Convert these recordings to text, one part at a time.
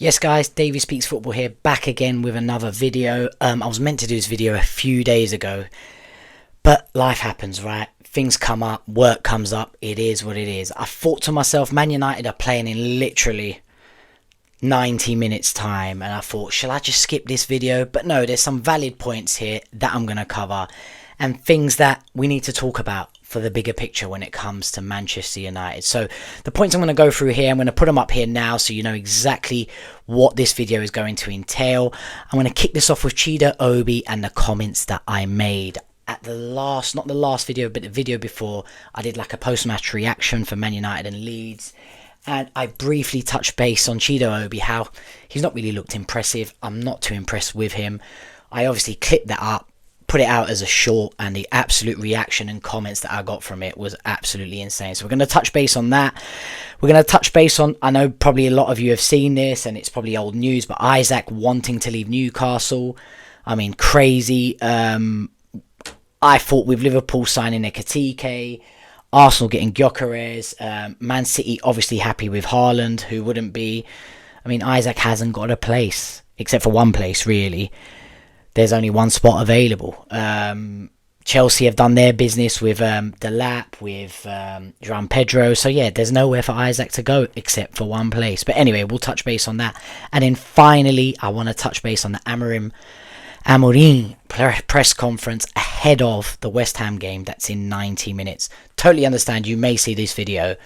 Yes guys, Davey Speaks Football here, back again with another video. I was meant to do this video a few days ago, but life happens, right? Things come up, work comes up, it is what it is. I thought to myself, Man United are playing in literally 90 minutes time, and I thought, shall I just skip this video? But no, there's some valid points here that I'm going to cover, and things that we need to talk about for the bigger picture when it comes to Manchester United. So the points I'm going to go through here, I'm going to put them up here now so you know exactly what this video is going to entail. I'm going to kick this off with Cheetah Obi and the comments that I made at the last, not the last video, but the video before. I did like a post-match reaction for Man United and Leeds, and I briefly touched base on Cheetah Obi, how he's not really looked impressive. I'm not too impressed with him. I obviously clipped that up, put it out as a short, and the absolute reaction and comments that I got from it was absolutely insane. So we're going to touch base on that. We're going to touch base on, I know probably a lot of you have seen this and it's probably old news, but Isaac wanting to leave Newcastle. I mean, crazy. I thought with Liverpool signing Ekitike, Arsenal getting Gyökeres, Man City obviously happy with Haaland, who wouldn't be. I mean, Isaac hasn't got a place, except for one place really. There's only one spot available. Chelsea have done their business with Delap, with João Pedro. So yeah, there's nowhere for Isaac to go except for one place. But anyway, we'll touch base on that. And then finally, I want to touch base on the Amorim press conference ahead of the West Ham game that's in 90 minutes. Totally understand you may see this video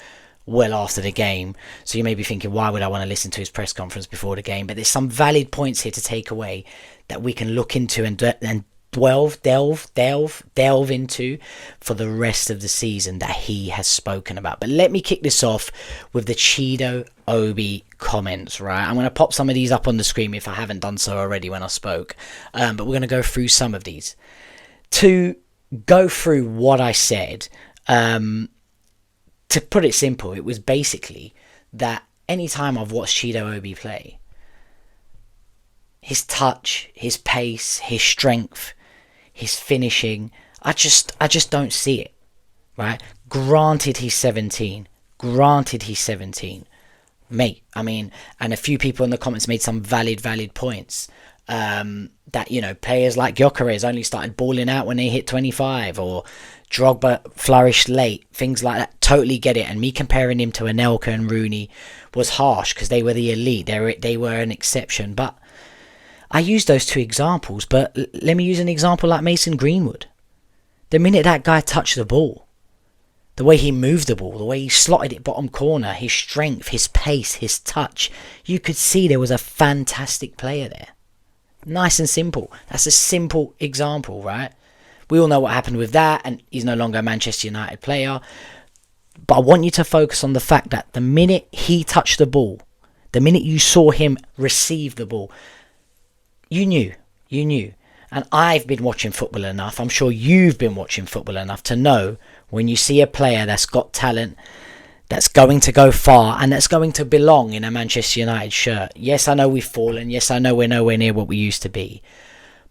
well after the game, so you may be thinking, why would I want to listen to his press conference before the game? But there's some valid points here to take away that we can look into and delve into for the rest of the season that he has spoken about. But let me kick this off with the Cheetah Obi comments, right? I'm going to pop some of these up on the screen if I haven't done so already when I spoke, but we're going to go through some of these. To go through what I said, to put it simple, it was basically that anytime I've watched Cheetah Obi play, his touch, his pace, his strength, his finishing, I just don't see it, right? Granted he's 17. Mate, I mean, and a few people in the comments made some valid points. That, you know, players like Gyökeres only started balling out when they hit 25, or Drogba flourished late, things like that. Totally get it. And me comparing him to Anelka and Rooney was harsh because they were the elite. They were an exception. But I used those two examples, but let me use an example like Mason Greenwood. The minute that guy touched the ball, the way he moved the ball, the way he slotted it bottom corner, his strength, his pace, his touch, you could see there was a fantastic player there. Nice and simple. That's a simple example, right? We all know what happened with that, and he's no longer a Manchester United player. But I want you to focus on the fact that the minute he touched the ball, the minute you saw him receive the ball, you knew. And I've been watching football enough, I'm sure you've been watching football enough to know when you see a player that's got talent, that's going to go far, and that's going to belong in a Manchester United shirt. Yes, I know we've fallen. Yes, I know we're nowhere near what we used to be.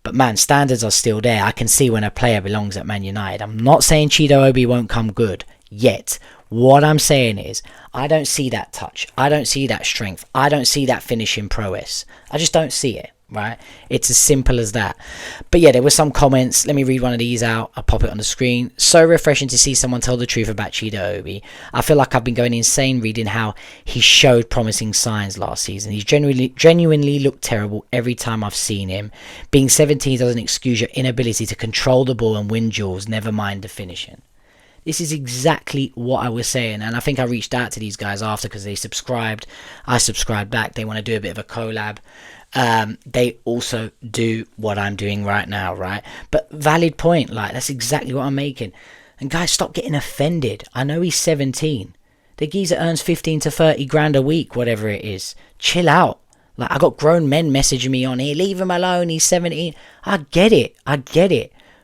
But man, standards are still there. I can see when a player belongs at Man United. I'm not saying Cheetah Obi won't come good yet. What I'm saying is, I don't see that touch. I don't see that strength. I don't see that finishing prowess. I just don't see it, right? It's as simple as that. But yeah, there were some comments. Let me read one of these out. I'll pop it on the screen. So refreshing to see someone tell the truth about Cheetah Obi. I feel like I've been going insane reading how he showed promising signs last season. He's genuinely looked terrible every time I've seen him. Being 17 doesn't excuse your inability to control the ball and win duels, never mind the finishing. This is exactly what I was saying, and I think I reached out to these guys after because they subscribed. I subscribed back. They want to do a bit of a collab. They also do what I'm doing right now, right? But valid point, like, that's exactly what I'm making. And guys, stop getting offended. I know he's 17. The geezer earns 15 to 30 grand a week, whatever it is. Chill out. Like, I got grown men messaging me on here, leave him alone, he's 17. I get it.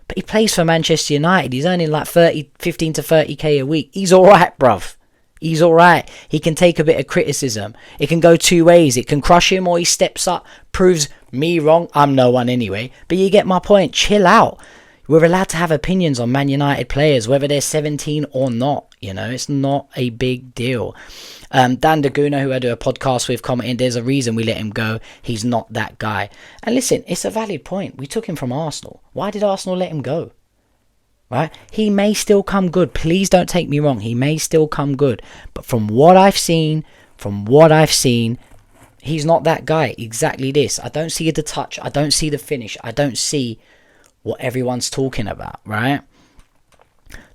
But he plays for Manchester United. He's earning like 15 to 30k a week. He's alright, bruv. He's alright. He can take a bit of criticism. It can go two ways. It can crush him, or he steps up, proves me wrong. I'm no one anyway. But you get my point. Chill out. We're allowed to have opinions on Man United players, whether they're 17 or not. You know, it's not a big deal. Dan Daguna, who I do a podcast with, commenting, there's a reason we let him go. He's not that guy. And listen, it's a valid point. We took him from Arsenal. Why did Arsenal let him go? Right? He may still come good. Please don't take me wrong. He may still come good. But from what I've seen, he's not that guy. Exactly this. I don't see the touch. I don't see the finish. I don't see what everyone's talking about, right?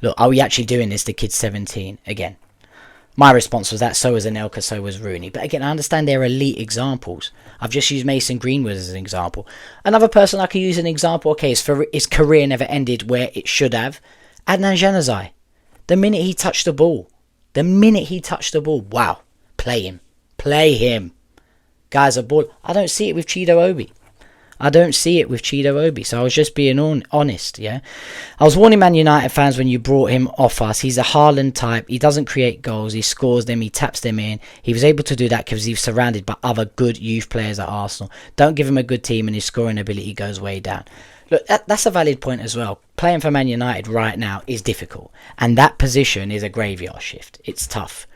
Look, are we actually doing this? The kid's 17. Again, my response was that so was Anelka, so was Rooney. But again, I understand they're elite examples. I've just used Mason Greenwood as an example. Another person I could use an example, okay, his career never ended where it should have. Adnan Januzaj. The minute he touched the ball. Wow. Play him. Guy's a ball. I don't see it with Chido Obi. So I was just being honest, yeah? I was warning Man United fans when you brought him off us. He's a Haaland type. He doesn't create goals. He scores them. He taps them in. He was able to do that because he was surrounded by other good youth players at Arsenal. Don't give him a good team and his scoring ability goes way down. Look, that's a valid point as well. Playing for Man United right now is difficult. And that position is a graveyard shift. It's tough.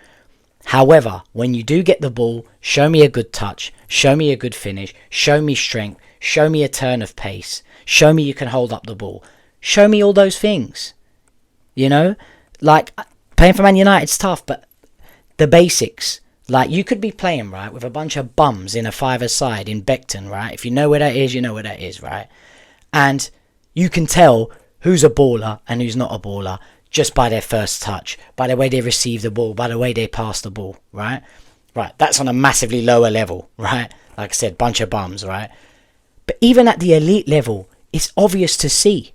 However, when you do get the ball, show me a good touch. Show me a good finish. Show me strength. Show me a turn of pace. Show me you can hold up the ball. Show me all those things. You know? Like, playing for Man United's tough, but the basics. Like, you could be playing, right, with a bunch of bums in a five-a-side in Beckton, right? If you know where that is, you know where that is, right? And you can tell who's a baller and who's not a baller just by their first touch, by the way they receive the ball, by the way they pass the ball, right? Right, that's on a massively lower level, right? Like I said, bunch of bums, right? But even at the elite level, it's obvious to see.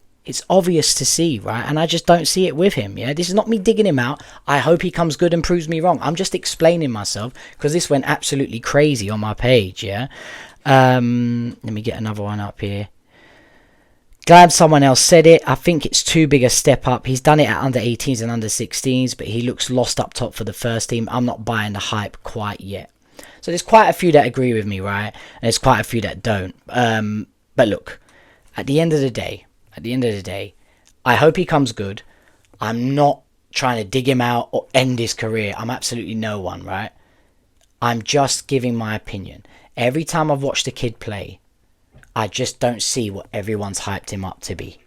Right? And I just don't see it with him, yeah? This is not me digging him out. I hope he comes good and proves me wrong. I'm just explaining myself because this went absolutely crazy on my page, yeah? Let me get another one up here. Glad someone else said it. I think it's too big a step up. He's done it at under 18s and under 16s, but he looks lost up top for the first team. I'm not buying the hype quite yet. So there's quite a few that agree with me, right? And there's quite a few that don't. But look, at the end of the day, I hope he comes good. I'm not trying to dig him out or end his career. I'm absolutely no one, right? I'm just giving my opinion. Every time I've watched a kid play, I just don't see what everyone's hyped him up to be.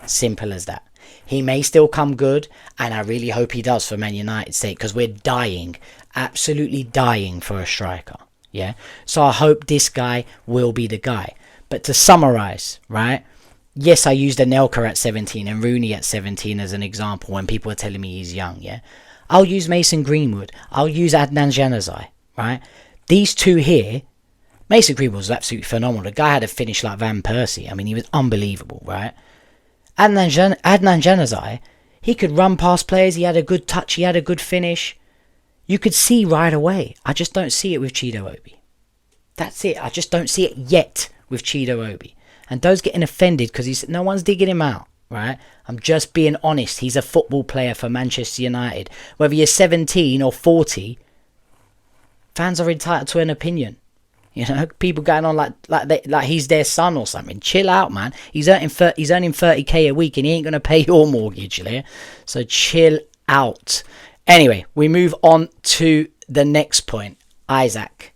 Simple as that. He may still come good, and I really hope he does for Man United's sake, because we're dying, absolutely dying for a striker, yeah? So I hope this guy will be the guy. But to summarise, right? Yes, I used Anelka at 17 and Rooney at 17 as an example when people are telling me he's young, yeah? I'll use Mason Greenwood. I'll use Adnan Januzaj, right? These two here, Mason Greenwood was absolutely phenomenal. The guy had a finish like Van Persie. I mean, he was unbelievable, right? Adnan Januzaj, he could run past players. He had a good touch. He had a good finish. You could see right away. I just don't see it with Chido Obi. That's it. I just don't see it yet with Chido Obi. And those getting offended because no one's digging him out, right? I'm just being honest. He's a football player for Manchester United. Whether you're 17 or 40, fans are entitled to an opinion. You know, people going on like he's their son or something. Chill out, man. He's earning 30k a week and he ain't going to pay your mortgage, yeah? So chill out. Anyway, we move on to the next point. Isaac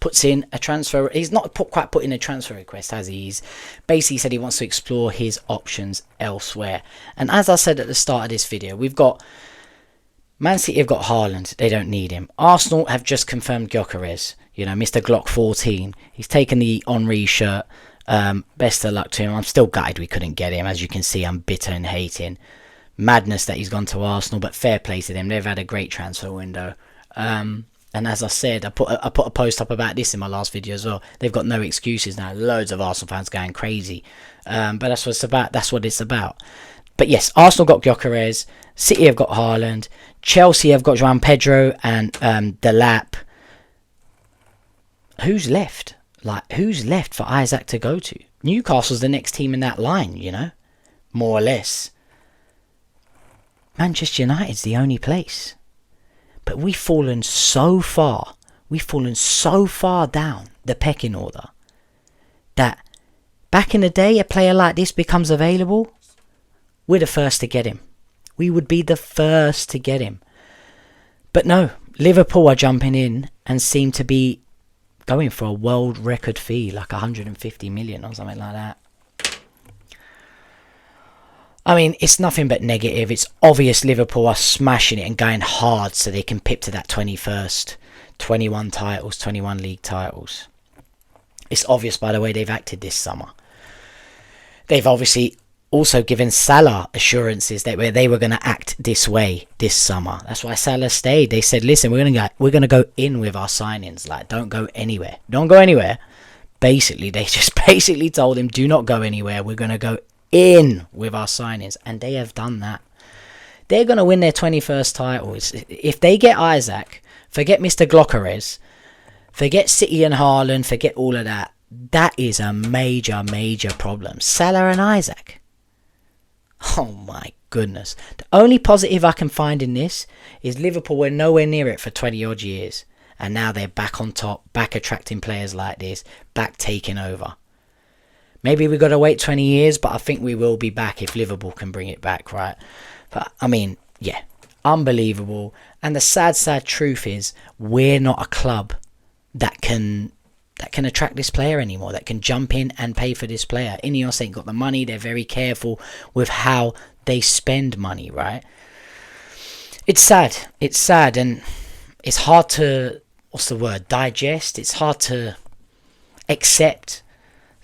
puts in a transfer. He's not quite put in a transfer request, has he? He's basically said he wants to explore his options elsewhere. And as I said at the start of this video, we've got Man City have got Haaland. They don't need him. Arsenal have just confirmed Gyökeres. You know, Mr. Glock 14. He's taken the Henry shirt. Best of luck to him. I'm still gutted we couldn't get him. As you can see, I'm bitter and hating. Madness that he's gone to Arsenal, but fair play to them. They've had a great transfer window. And as I said, I put a post up about this in my last video as well. They've got no excuses now. Loads of Arsenal fans going crazy. But that's what it's about. That's what it's about. But yes, Arsenal got Gyökeres. City have got Haaland. Chelsea have got João Pedro and Delap. Who's left? Who's left for Isaac to go to? Newcastle's the next team in that line, you know? More or less. Manchester United's the only place. But we've fallen so far. We've fallen so far down the pecking order that back in the day, a player like this becomes available, we're the first to get him. We would be the first to get him. But no, Liverpool are jumping in and seem to be going for a world record fee, like 150 million or something like that. I mean, it's nothing but negative. It's obvious Liverpool are smashing it and going hard so they can pip to that 21st. 21 titles, 21 league titles. It's obvious by the way they've acted this summer. They've obviously also given Salah assurances that they were going to act this way this summer. That's why Salah stayed. They said, listen, we're going to go in with our signings. Like, don't go anywhere. Don't go anywhere. Basically, they just basically told him, do not go anywhere. We're going to go in with our signings. And they have done that. They're going to win their 21st title. If they get Isaac, forget Mr. Glockeres, forget City and Haaland, forget all of that. That is a major, major problem. Salah and Isaac. Oh my goodness. The only positive I can find in this is Liverpool were nowhere near it for 20 odd years. And now they're back on top, back attracting players like this, back taking over. Maybe we've got to wait 20 years, but I think we will be back if Liverpool can bring it back, right? But, I mean, yeah, unbelievable. And the sad, sad truth is we're not a club that can attract this player anymore, that can jump in and pay for this player. Ineos ain't got the money. They're very careful with how they spend money, right? It's sad. It's sad, and it's hard to, digest. It's hard to accept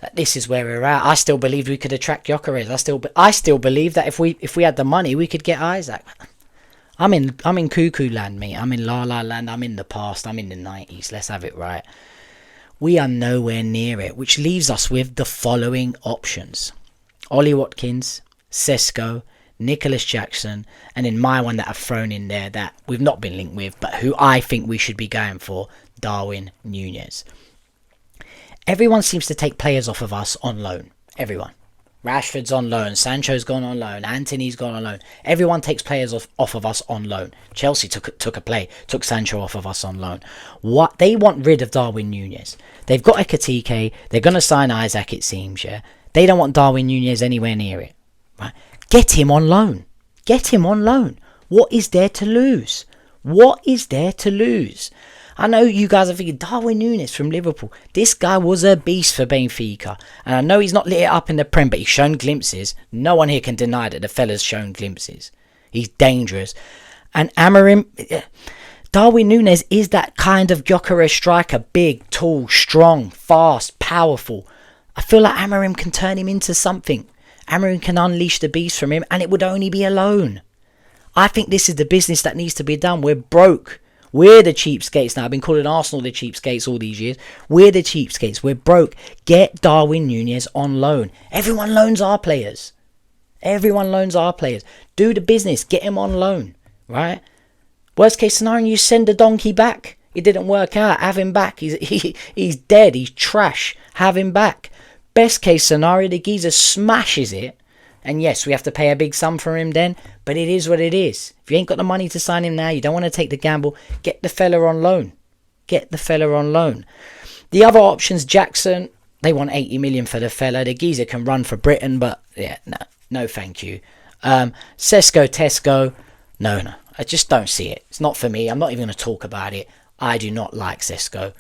that this is where we're at. I still believed we could attract Gyökeres. I still believe that if we had the money, we could get Isaac. I'm in cuckoo land, mate. I'm in la la land. I'm in the past. I'm in the 90s. Let's have it right. We are nowhere near it, which leaves us with the following options. Ollie Watkins, Sesko, Nicholas Jackson, and in my one that I've thrown in there that we've not been linked with, but who I think we should be going for, Darwin Núñez. Everyone seems to take players off of us on loan. Everyone. Rashford's on loan, Sancho's gone on loan, Anthony's gone on loan. Everyone takes players off of us on loan. Chelsea took Sancho off of us on loan. What they want rid of Darwin Núñez. They've got Ekitike, they're going to sign Isaac, it seems, yeah. They don't want Darwin Núñez anywhere near it. Right? Get him on loan. Get him on loan. What is there to lose? What is there to lose? I know you guys are thinking, Darwin Núñez from Liverpool. This guy was a beast for Benfica. And I know he's not lit it up in the Prem, but he's shown glimpses. No one here can deny that the fella's shown glimpses. He's dangerous. And Darwin Núñez is that kind of Gyökeres striker. Big, tall, strong, fast, powerful. I feel like Amorim can turn him into something. Amorim can unleash the beast from him, and it would only be a loan. I think this is the business that needs to be done. We're broke. We're the cheapskates now. I've been calling Arsenal the cheapskates all these years. We're the cheapskates. We're broke. Get Darwin Núñez on loan. Everyone loans our players. Everyone loans our players. Do the business. Get him on loan. Right? Worst case scenario, you send the donkey back. It didn't work out. Have him back. He's dead. He's trash. Have him back. Best case scenario, the geezer smashes it. And yes, we have to pay a big sum for him then. But it is what it is. If you ain't got the money to sign him now, you don't want to take the gamble, get the fella on loan. Get the fella on loan. The other options, Jackson, they want 80 million for the fella. The geezer can run for Britain, but yeah, no thank you. Sesko, Tesco, no. I just don't see it. It's not for me. I'm not even going to talk about it. I do not like Sesko.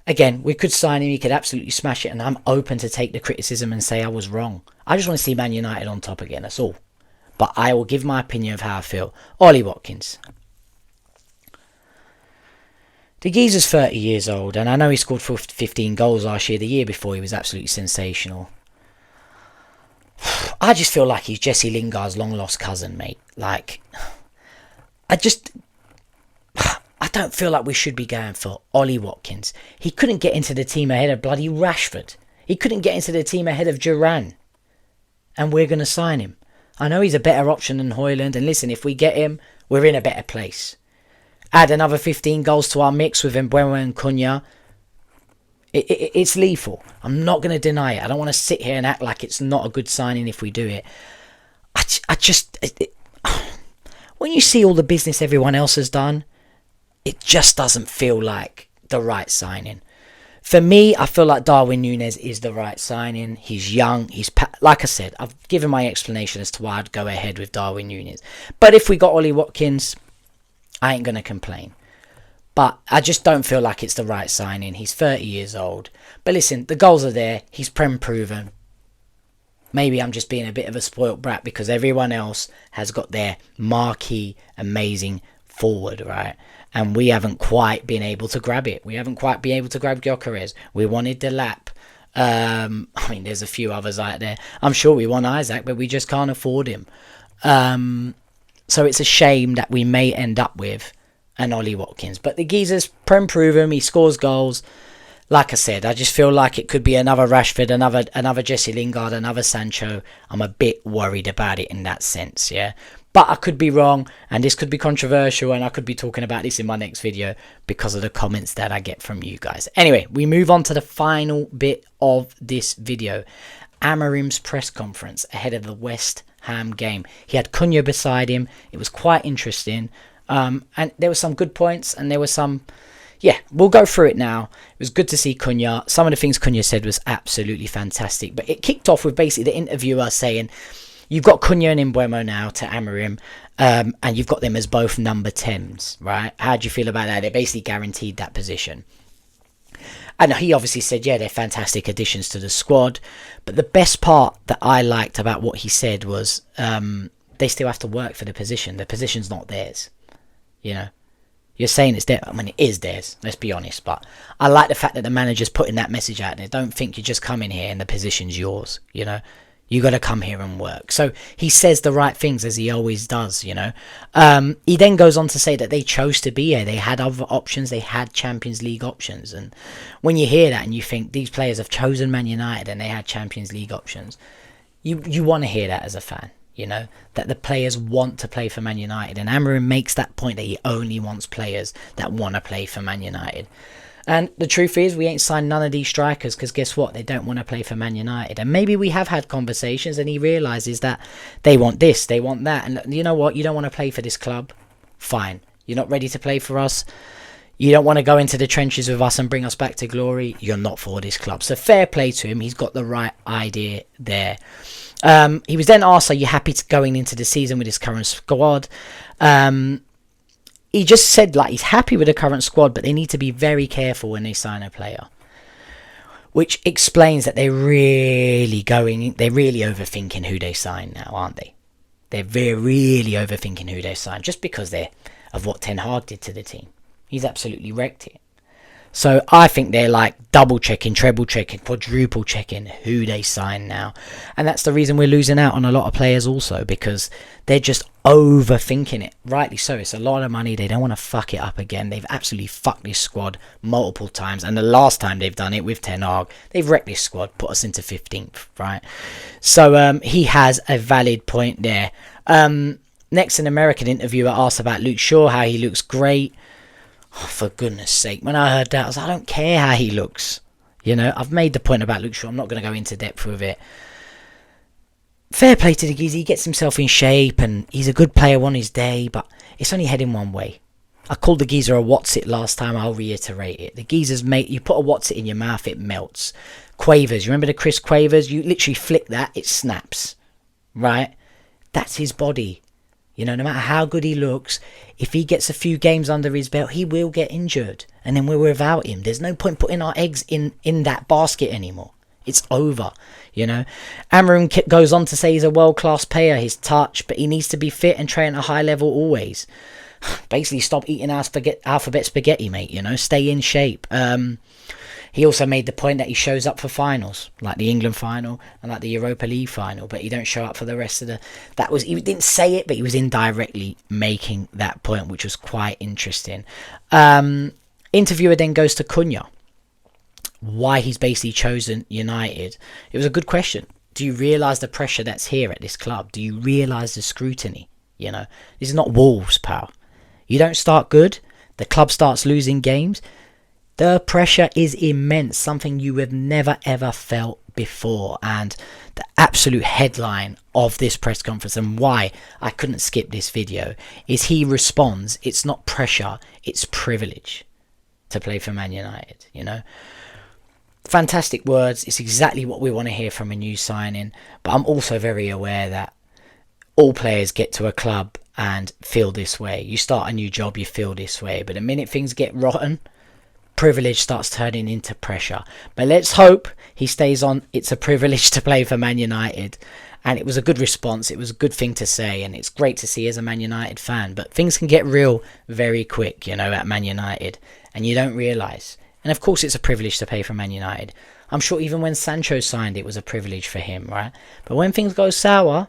Again, we could sign him, he could absolutely smash it, and I'm open to take the criticism and say I was wrong. I just want to see Man United on top again, that's all. But I will give my opinion of how I feel. Ollie Watkins. The geezer's 30 years old, and I know he scored 15 goals last year. The year before, he was absolutely sensational. I just feel like he's Jesse Lingard's long-lost cousin, mate. Like, I don't feel like we should be going for Ollie Watkins. He couldn't get into the team ahead of bloody Rashford. He couldn't get into the team ahead of Duran. And we're going to sign him. I know he's a better option than Højlund. And listen, if we get him, we're in a better place. Add another 15 goals to our mix with Mbeumo and Cunha. It's lethal. I'm not going to deny it. I don't want to sit here and act like it's not a good signing if we do it. When you see all the business everyone else has done, it just doesn't feel like the right signing. For me, I feel like Darwin Núñez is the right signing. He's young. Like I said, I've given my explanation as to why I'd go ahead with Darwin Núñez. But if we got Ollie Watkins, I ain't going to complain. But I just don't feel like it's the right signing. He's 30 years old. But listen, the goals are there. He's Prem proven. Maybe I'm just being a bit of a spoilt brat because everyone else has got their marquee, amazing forward, right? And we haven't quite been able to grab it. We haven't quite been able to grab Gyökeres. We wanted Delap. I mean, there's a few others out there. I'm sure we want Isaac, but we just can't afford him. So it's a shame that we may end up with an Ollie Watkins. But the geezer's Prem proven. He scores goals. Like I said, I just feel like it could be another Rashford, another Jesse Lingard, another Sancho. I'm a bit worried about it in that sense, yeah. But I could be wrong, and this could be controversial, and I could be talking about this in my next video because of the comments that I get from you guys. Anyway, we move on to the final bit of this video. Amorim's press conference ahead of the West Ham game. He had Kuna beside him. It was quite interesting. And there were some good points, and there were some... Yeah, we'll go through it now. It was good to see Kuna. Some of the things Kuna said was absolutely fantastic. But it kicked off with basically the interviewer saying, you've got Kuna and Mbeumo now to Amorim, and you've got them as both number 10s, right? How do you feel about that? They basically guaranteed that position. And he obviously said, yeah, they're fantastic additions to the squad. But the best part that I liked about what he said was they still have to work for the position. The position's not theirs, you know. You're saying it's theirs. I mean, it is theirs, let's be honest. But I like the fact that the manager's putting that message out there. Don't think you just come in here and the position's yours, you know. You got to come here and work. So he says the right things as he always does, you know. He then goes on to say that they chose to be here. They had other options. They had Champions League options. And when you hear that and you think these players have chosen Man United and they had Champions League options, you want to hear that as a fan. You know, that the players want to play for Man United. And Amorim makes that point that he only wants players that want to play for Man United. And the truth is, we ain't signed none of these strikers because guess what? They don't want to play for Man United. And maybe we have had conversations and he realises that they want this, they want that. And you know what? You don't want to play for this club? Fine. You're not ready to play for us? You don't want to go into the trenches with us and bring us back to glory? You're not for this club. So fair play to him. He's got the right idea there. He was then asked, are you happy to going into the season with his current squad? He just said like he's happy with the current squad, but they need to be very careful when they sign a player. Which explains that they're really overthinking who they sign now, aren't they? They're really overthinking who they sign just because of what Ten Hag did to the team. He's absolutely wrecked it. So I think they're like double checking, treble checking, quadruple checking who they sign now. And that's the reason we're losing out on a lot of players also, because they're just overthinking it. Rightly so. It's a lot of money. They don't want to fuck it up again. They've absolutely fucked this squad multiple times. And the last time they've done it with Ten Hag, they've wrecked this squad, put us into 15th, right? So he has a valid point there. Next, an American interviewer asked about Luke Shaw, how he looks great. Oh, for goodness sake, when I heard that, I was like, I don't care how he looks. You know, I've made the point about Luke Shaw. I'm not going to go into depth with it. Fair play to the geezer. He gets himself in shape and he's a good player on his day, but it's only heading one way. I called the geezer a what's it last time. I'll reiterate it. The geezer's mate, you put a what's it in your mouth, it melts. Quavers. You remember the Chris Quavers? You literally flick that, it snaps. Right? That's his body. You know, no matter how good he looks, if he gets a few games under his belt, he will get injured. And then we're without him. There's no point putting our eggs in that basket anymore. It's over, you know. Amorim goes on to say he's a world-class player, his touch, but he needs to be fit and train at a high level always. Basically, stop eating alphabet spaghetti, mate, you know. Stay in shape. He also made the point that he shows up for finals, like the England final and like the Europa League final, but he don't show up for the rest of the... He didn't say it, but he was indirectly making that point, which was quite interesting. Interviewer then goes to Kuna. Why he's basically chosen United. It was a good question. Do you realise the pressure that's here at this club? Do you realise the scrutiny? You know, this is not Wolves, pal. You don't start good, the club starts losing games. The pressure is immense, something you have never ever felt before. And the absolute headline of this press conference and why I couldn't skip this video is he responds, it's not pressure, it's privilege to play for Man United, you know. Fantastic words. It's exactly what we want to hear from a new signing. But I'm also very aware that all players get to a club and feel this way. You start a new job, you feel this way. But the minute things get rotten, privilege starts turning into pressure. But let's hope he stays on. It's a privilege to play for Man United. And it was a good response. It was a good thing to say. And it's great to see as a Man United fan. But things can get real very quick, at Man United. And you don't realise. And of course it's a privilege to play for Man United. I'm sure even when Sancho signed, it was a privilege for him, right? But when things go sour,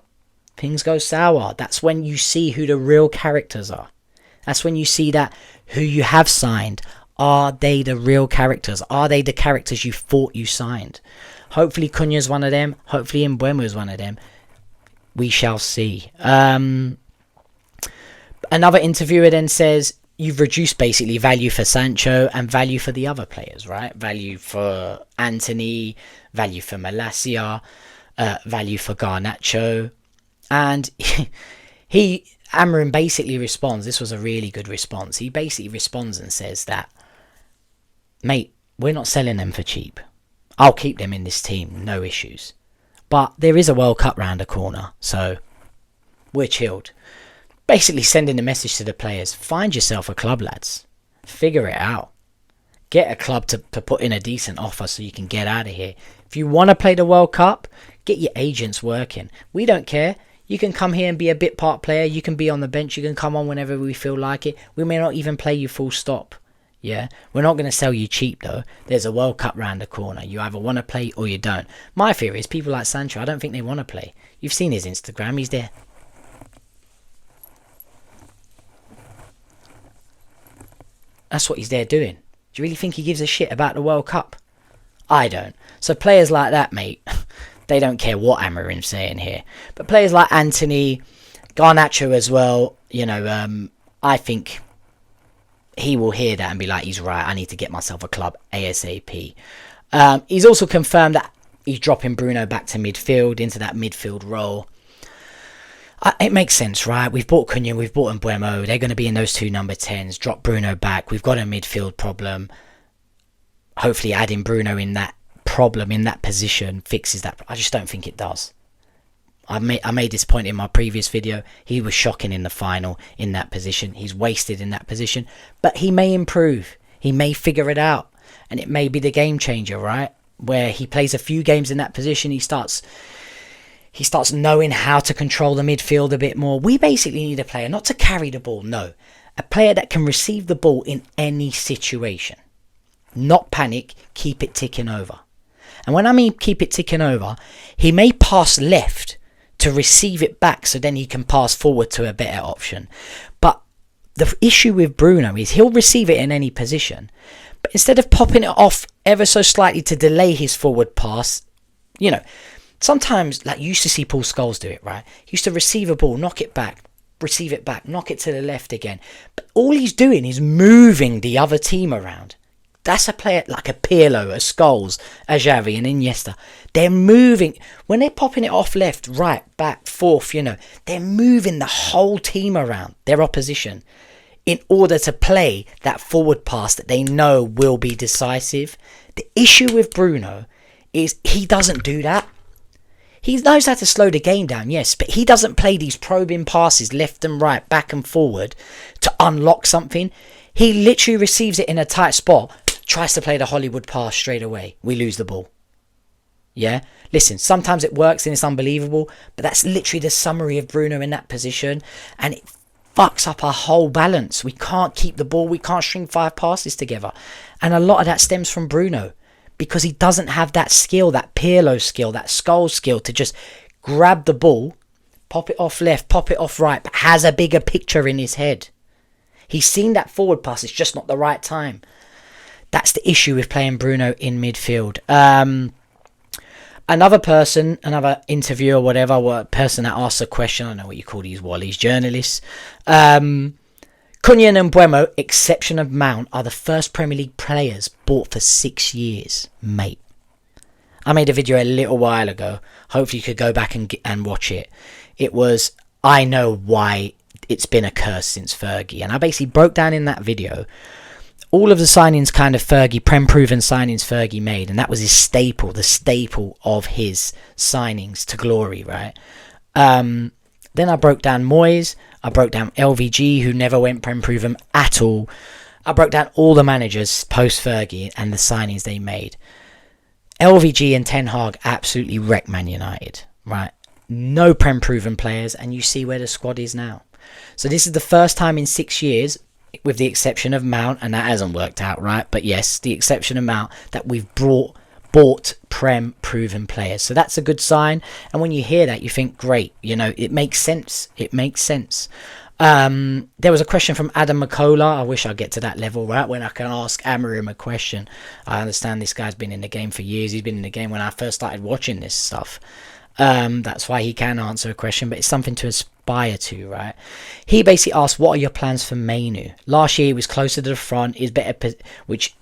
That's when you see who the real characters are. That's when you see that who you have signed, are they the real characters? Are they the characters you thought you signed? Hopefully Cunha's one of them. Hopefully Mbeumo's one of them. We shall see. Another interviewer then says, you've reduced basically value for Sancho and value for the other players, right? Value for Antony, value for Malacia, value for Garnacho. And Amorim basically responds, this was a really good response. He basically responds and says that, mate, we're not selling them for cheap. I'll keep them in this team, no issues. But there is a World Cup round the corner, so we're chilled. Basically sending a message to the players, find yourself a club, lads. Figure it out. Get a club to put in a decent offer so you can get out of here. If you want to play the World Cup, get your agents working. We don't care. You can come here and be a bit part player. You can be on the bench. You can come on whenever we feel like it. We may not even play you full stop. Yeah, we're not going to sell you cheap though. There's a World Cup round the corner. You either want to play or you don't. My theory is people like Sancho, I don't think they want to play. You've seen his Instagram. He's there. That's what he's there doing. Do you really think he gives a shit about the World Cup? I don't. So players like that, mate, they don't care what Amorim's saying here. But players like Antony, Garnacho as well, I think he will hear that and be like, he's right, I need to get myself a club ASAP. He's also confirmed that he's dropping Bruno back to midfield, into that midfield role. It makes sense, right? We've bought Cunha, we've bought Mbeumo. They're going to be in those two number 10s. Drop Bruno back. We've got a midfield problem. Hopefully adding Bruno in that problem, in that position, fixes that. I just don't think it does. I made this point in my previous video. He was shocking in the final in that position. He's wasted in that position. But he may improve. He may figure it out. And it may be the game changer, right? Where he plays a few games in that position. He starts knowing how to control the midfield a bit more. We basically need a player not to carry the ball, no. A player that can receive the ball in any situation. Not panic, keep it ticking over. And when I mean keep it ticking over, he may pass left to receive it back so then he can pass forward to a better option. But the issue with Bruno is he'll receive it in any position. But instead of popping it off ever so slightly to delay his forward pass, sometimes, like you used to see Paul Scholes do it, right? He used to receive a ball, knock it back, receive it back, knock it to the left again. But all he's doing is moving the other team around. That's a player like a Pirlo, a Scholes, a Xavi, and Iniesta. They're moving. When they're popping it off left, right, back, forth, they're moving the whole team around, their opposition, in order to play that forward pass that they know will be decisive. The issue with Bruno is he doesn't do that. He knows how to slow the game down, yes, but he doesn't play these probing passes left and right, back and forward to unlock something. He literally receives it in a tight spot, tries to play the Hollywood pass straight away. We lose the ball. Yeah? Listen, sometimes it works and it's unbelievable, but that's literally the summary of Bruno in that position, and it fucks up our whole balance. We can't keep the ball. We can't string 5 passes together. And a lot of that stems from Bruno. Because he doesn't have that skill, that Pirlo skill, that Scholes skill to just grab the ball, pop it off left, pop it off right, but has a bigger picture in his head. He's seen that forward pass, it's just not the right time. That's the issue with playing Bruno in midfield. Another interviewer, whatever, person that asks a question, I don't know what you call these Wallies, journalists. Kuna and Mbeumo, exception of Mount, are the first Premier League players bought for 6 years, mate. I made a video a little while ago. Hopefully you could go back and watch it. It was, I know why it's been a curse since Fergie. And I basically broke down in that video all of the signings kind of Prem-proven signings Fergie made. And that was his staple, the staple of his signings to glory, right? Then I broke down Moyes. I broke down LVG, who never went Prem proven at all. I broke down all the managers post-Fergie and the signings they made. LVG and Ten Hag absolutely wrecked Man United, right? No Prem proven players, and you see where the squad is now. So this is the first time in 6 years, with the exception of Mount, and that hasn't worked out, right? But yes, the exception of Mount, that we've bought Prem proven players. So that's a good sign. And when you hear that, you think, great, you know, it makes sense. It makes sense. There was a question from Adam McCullough. I wish I'd get to that level, right, when I can ask Amorim a question. I understand this guy's been in the game for years. He's been in the game when I first started watching this stuff. That's why he can answer a question, but it's something to aspire to, right? He basically asked, what are your plans for Mainu? Last year he was closer to the front, is better, which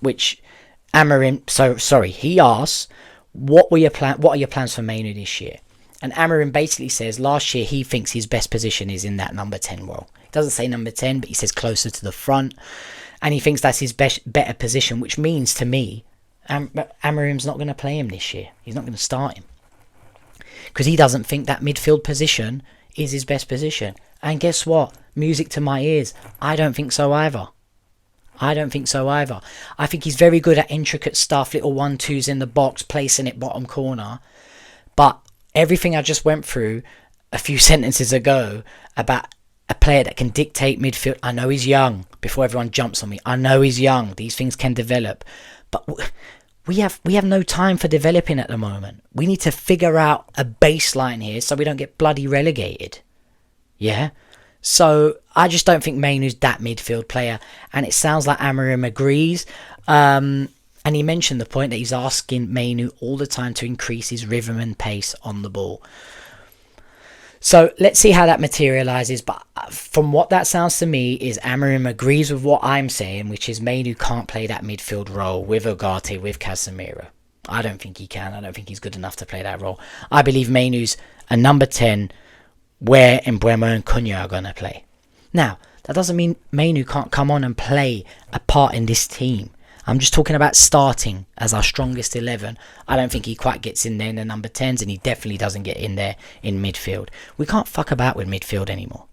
Amorim, he asks, what are your plans for Mainu this year? And Amorim basically says last year he thinks his best position is in that number 10 role. He doesn't say number 10, but he says closer to the front, and he thinks that's his better position, which means to me, Amorim's not going to play him this year. He's not going to start him, because he doesn't think that midfield position is his best position. And guess what? Music to my ears. I don't think so either. I think he's very good at intricate stuff, little 1-2s in the box, placing it bottom corner. But everything I just went through a few sentences ago about a player that can dictate midfield. I know he's young, before everyone jumps on me. I know he's young. These things can develop. But we have no time for developing at the moment. We need to figure out a baseline here so we don't get bloody relegated. Yeah? So I just don't think Mainu's that midfield player. And it sounds like Amorim agrees. And he mentioned the point that he's asking Mainu all the time to increase his rhythm and pace on the ball. So let's see how that materialises. But from what that sounds to me is Amorim agrees with what I'm saying, which is Mainu can't play that midfield role with Ugarte, with Casemiro. I don't think he can. I don't think he's good enough to play that role. I believe Mainu's a number 10 where Mbeumo and Cunha are going to play. Now, that doesn't mean Mainu can't come on and play a part in this team. I'm just talking about starting as our strongest 11. I don't think he quite gets in there in the number 10s, and he definitely doesn't get in there in midfield. We can't fuck about with midfield anymore.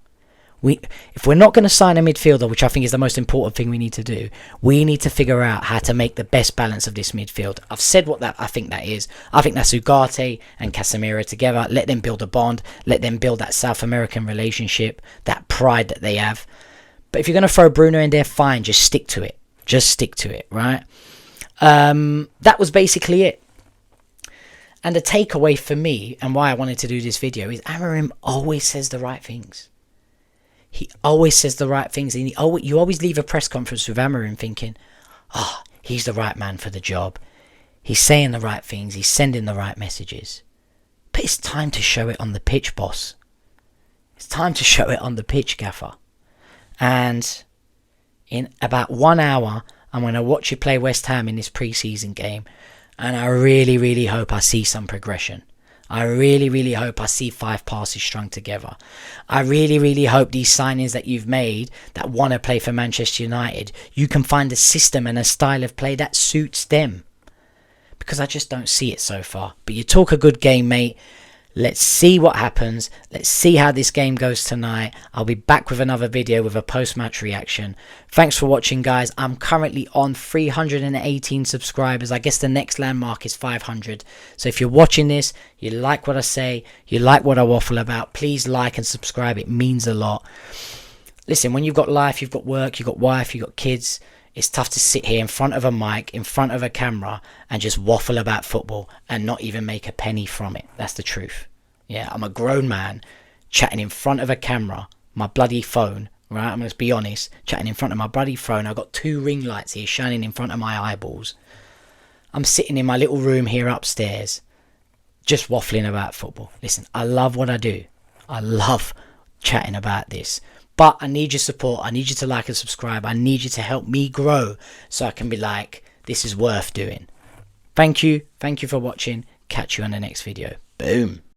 If we're not going to sign a midfielder, which I think is the most important thing we need to do, we need to figure out how to make the best balance of this midfield. I've said what I think that is. I think that's Ugarte and Casemiro together. Let them build a bond. Let them build that South American relationship, that pride that they have. But if you're going to throw Bruno in there, fine, just stick to it. Just stick to it, right? That was basically it. And the takeaway for me, and why I wanted to do this video, is Amorim always says the right things. He always says the right things. And you always leave a press conference with Amorim thinking, he's the right man for the job. He's saying the right things. He's sending the right messages. But it's time to show it on the pitch, boss. It's time to show it on the pitch, gaffer. And in about 1 hour, I'm going to watch you play West Ham in this pre-season game. And I really, really hope I see some progression. I really, really hope I see 5 passes strung together. I really, really hope these signings that you've made that want to play for Manchester United, you can find a system and a style of play that suits them. Because I just don't see it so far. But you talk a good game, mate. Let's see what happens. Let's see how this game goes tonight. I'll be back with another video with a post-match reaction. Thanks for watching, guys. I'm currently on 318 subscribers. I guess the next landmark is 500. So if you're watching this, you like what I say, you like what I waffle about, please like and subscribe. It means a lot. Listen, when you've got life, you've got work, you've got wife, you've got kids, it's tough to sit here in front of a mic, in front of a camera, and just waffle about football and not even make a penny from it. That's the truth. Yeah, I'm a grown man chatting in front of a camera, my bloody phone, right? I'm going to be honest, chatting in front of my bloody phone. I've got 2 ring lights here shining in front of my eyeballs. I'm sitting in my little room here upstairs, just waffling about football. Listen, I love what I do. I love chatting about this. But I need your support. I need you to like and subscribe. I need you to help me grow so I can be like, this is worth doing. Thank you. Thank you for watching. Catch you on the next video. Boom.